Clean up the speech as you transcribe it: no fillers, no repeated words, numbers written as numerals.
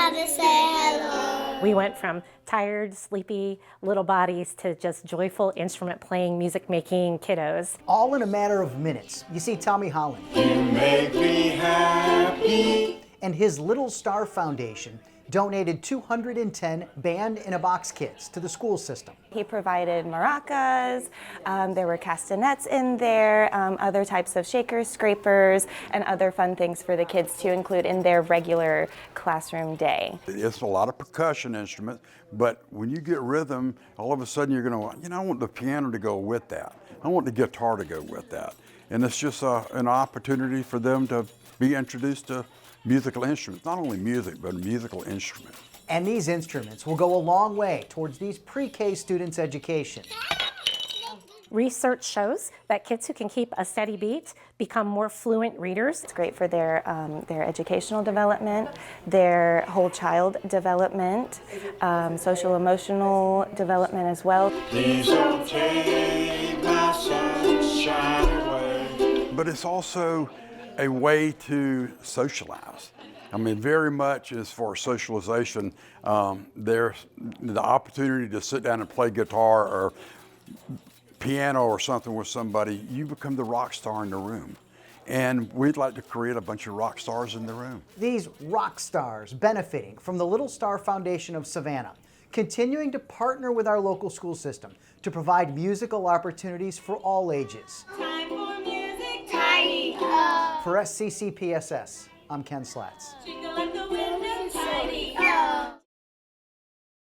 how to say hello. We went from tired, sleepy little bodies to just joyful instrument playing, music making kiddos. All in a matter of minutes. You see Tommy Holland. You make me happy. And his Little Star Foundation donated 210 band-in-a-box kits to the school system. He provided maracas, there were castanets in there, other types of shakers, scrapers, and other fun things for the kids to include in their regular classroom day. It's a lot of percussion instruments, but when you get rhythm, all of a sudden you're going to, I want the piano to go with that. I want the guitar to go with that. And it's just an opportunity for them to be introduced to musical instruments, not only music, but musical instruments. And these instruments will go a long way towards these pre-K students' education. Research shows that kids who can keep a steady beat become more fluent readers. It's great for their educational development, their whole child development, social emotional development as well. Please don't take my sunshine away. But it's also a way to socialize. I mean, very much as for socialization, there's the opportunity to sit down and play guitar or piano or something with somebody, you become the rock star in the room. And we'd like to create a bunch of rock stars in the room. These rock stars benefiting from the Little Star Foundation of Savannah, continuing to partner with our local school system to provide musical opportunities for all ages. Time for music, tidy up. For SCCPSS, I'm Ken Slatz. Jingle like the